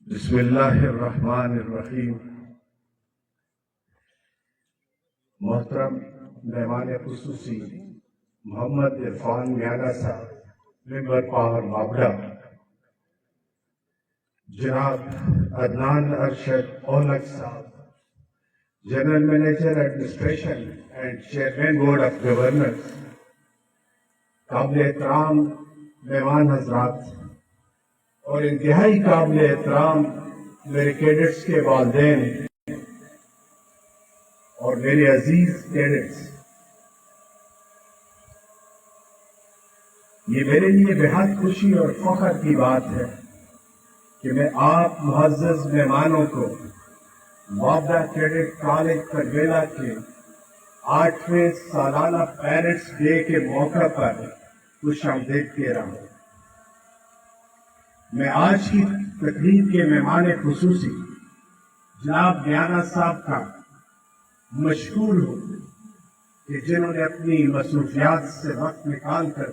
بسم اللہ الرحمن الرحیم۔ محترم مہمان خصوصی محمد عرفان میانہ صاحب، ممبر پاور مابڑہ، جناب عدنان ارشد اولک صاحب، general manager administration and chairman board of governors, قابل احترام مہمان حضرات اور انتہائی قابل احترام میرے کیڈٹس کے والدین اور میرے عزیز کیڈٹس، یہ میرے لیے بہت خوشی اور فخر کی بات ہے کہ میں آپ معزز مہمانوں کو وابدہ کیڈٹ کالج تربیلا کے 8ویں سالانہ پیرنٹس ڈے کے موقع پر خوش آمدید کہہ رہا ہوں۔ میں آج کی تقریب کے مہمان خصوصی جناب میانہ صاحب کا مشکور ہوں کہ جنہوں نے اپنی مصروفیات سے وقت نکال کر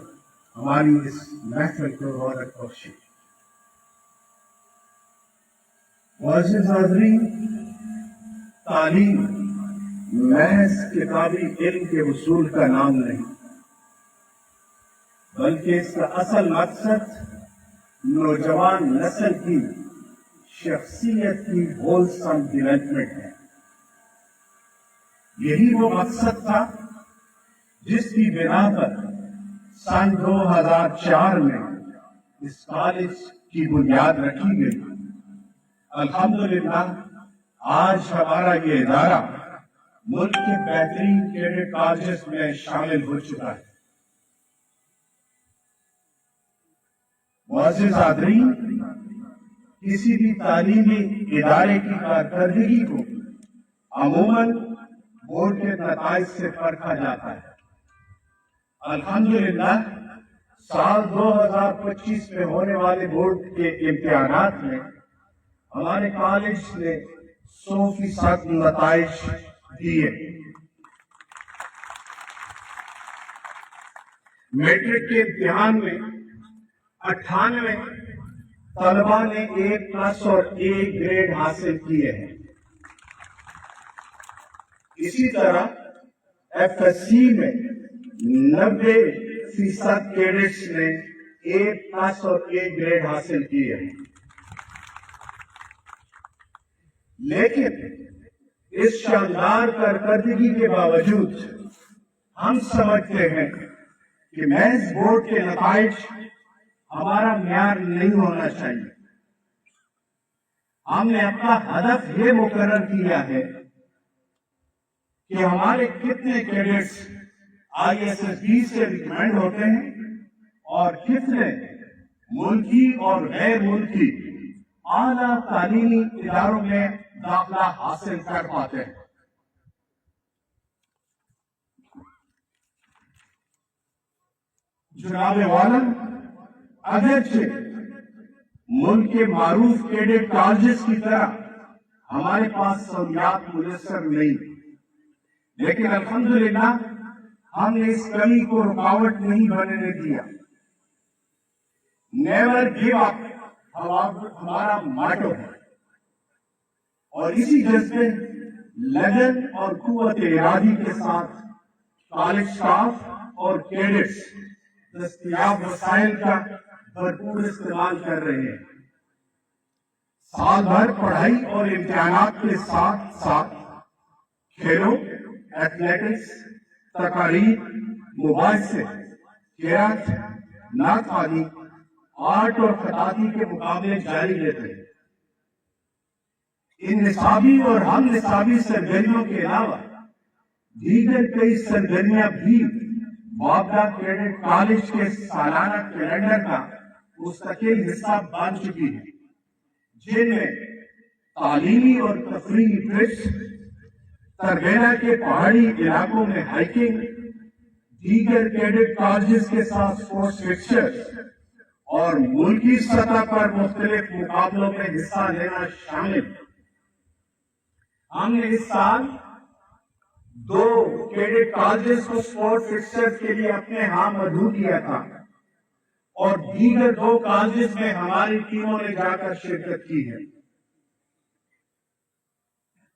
ہماری اس محفل کو رونق بخشی۔ معزز حاضرین، تعلیم محض کتابی علم کے حصول کا نام نہیں، بلکہ اس کا اصل مقصد نوجوان نسل کی شخصیت کی ہولسم ڈیولپمنٹ ہے۔ یہی وہ مقصد تھا جس کی بنا پر سن 2004 میں اس کالج کی بنیاد رکھی گئی۔ الحمدللہ آج ہمارا یہ ادارہ ملک کے بہترین کیڈٹ کالجز میں شامل ہو چکا ہے۔ معزز حاضرین، کسی بھی تعلیمی ادارے کی کارکردگی کو عموماً بورڈ کے نتائج سے پرکھا جاتا ہے۔ الحمدللہ سال 2025 میں ہونے والے بورڈ کے امتحانات میں ہمارے کالج نے 100% نتائج دیے۔ میٹرک کے امتحان میں 98 طلبہ نے A+ اور A گریڈ حاصل کیے ہیں۔ اسی طرح FSC میں 90% کیڈٹس نے A+ اور A گریڈ حاصل کیے ہیں۔ لیکن اس شاندار کارکردگی کے باوجود ہم سمجھتے ہیں کہ محض بورڈ کے نتائج ہمارا معیار نہیں ہونا چاہیے۔ ہم نے اپنا ہدف یہ مقرر کیا ہے کہ ہمارے کتنے کیڈٹس ISSB سے ریکمینڈ ہوتے ہیں اور کتنے ملکی اور غیر ملکی اعلیٰ تعلیمی اداروں میں داخلہ حاصل کر پاتے ہیں۔ جناب عالم، اگرچہ ملک کے معروف کیڈٹ کالجز کی طرح ہمارے پاس سہولیات میسر نہیں، لیکن الحمدللہ ہم نے اس کمی کو رکاوٹ نہیں بننے دیا۔ نیور گیو اپ ہمارا ماٹو ہے، اور اسی جذبے، لگن اور قوت ارادی کے ساتھ کالج سٹاف اور کیڈٹس دستیاب وسائل کا بھرپور استعمال کر رہے ہیں۔ سال بھر پڑھائی اور امتحانات کے ساتھ ساتھ کھیلوں، ایتھلیٹکس، تقاریب، مباحثے، قرأت، نعت خوانی، آرٹ اور خطاطی کے مقابلے جاری رہتے ہیں۔ ان نصابی اور ہم نصابی سرگرمیوں کے علاوہ دیگر کئی سرگرمیاں بھی وابدہ کیڈٹ کالج کے سالانہ کیلنڈر کا مستقل حصہ بن چکی ہے، جن میں تعلیمی اور تفریحی ٹرپس، تربیلا کے پہاڑی علاقوں میں ہائیکنگ، دیگر کیڈٹ کالجز کے ساتھ اسپورٹس فکسچرز اور ملکی سطح پر مختلف مقابلوں میں حصہ لینا شامل ہے۔ ہم نے اس سال 2 کیڈٹ کالجز کو اسپورٹ فکسچرز کے لیے اپنے ہاں مدعو کیا تھا، اور دیگر 2 کالجز میں ہماری ٹیموں نے جا کر شرکت کی ہے۔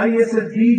ISSB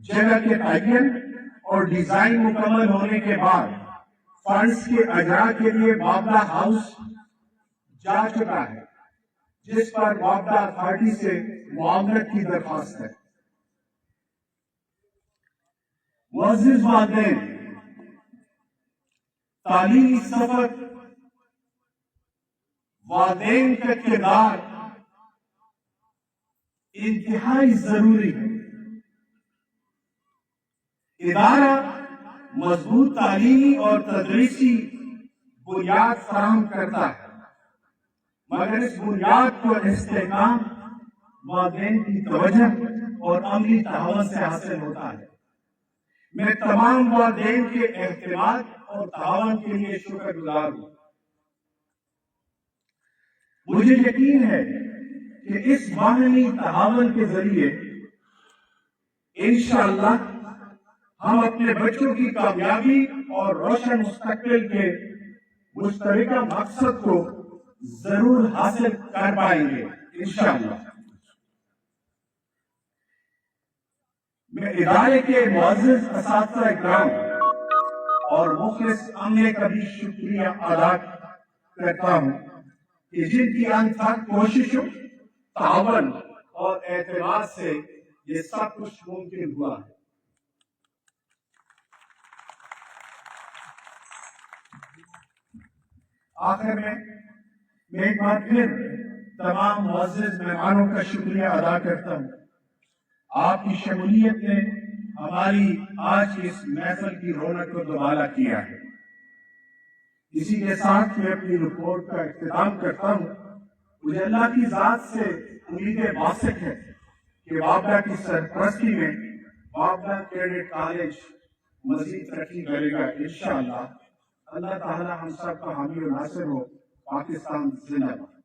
جگہ کے تعین اور ڈیزائن مکمل ہونے کے بعد فنڈز کے اجراء کے لیے وابلا ہاؤس جا چکا ہے، جس پر وابلا اتھارٹی سے معاونت کی درخواست ہے۔ معزز والدین، تعلیمی سفر والدین کا کردار انتہائی ضروری ہے۔ ادارہ مضبوط تعلیمی اور تدریسی بنیاد فراہم کرتا ہے، مگر اس بنیاد کو استحکام والدین کی توجہ اور عملی تعاون سے حاصل ہوتا ہے۔ میں تمام والدین کے اعتماد اور تعاون کے لیے شکر گزار ہوں۔ مجھے یقین ہے کہ اس باہمی تعاون کے ذریعے انشاءاللہ ہم اپنے بچوں کی کامیابی اور روشن مستقبل کے مشترکہ مقصد کو ضرور حاصل کر پائیں گے انشاءاللہ۔ میں ادارے کے معزز اساتذہ اکرام اور مخلص عملے کا بھی شکریہ ادا کرتا ہوں کہ جن کی انتھک کوششوں، تعاون اور اعتماد سے یہ سب کچھ ممکن ہوا ہے۔ آخر میں ایک بار پھر تمام معزز مہمانوں کا شکریہ ادا کرتا ہوں۔ آپ کی شمولیت نے ہماری آج کی اس محفل کی رونق کو دوبالا کیا ہے۔ اسی کے ساتھ میں اپنی رپورٹ کا اختتام کرتا ہوں۔ مجھے اللہ کی ذات سے امید واثق ہے کہ وابلا کی سرپرستی میں وابلا کیڈٹ کالج مزید ترقی کرے گا انشاءاللہ۔ اللہ تعالی ہم سب کا حامی و ناصر ہو۔ پاکستان زندہ باد۔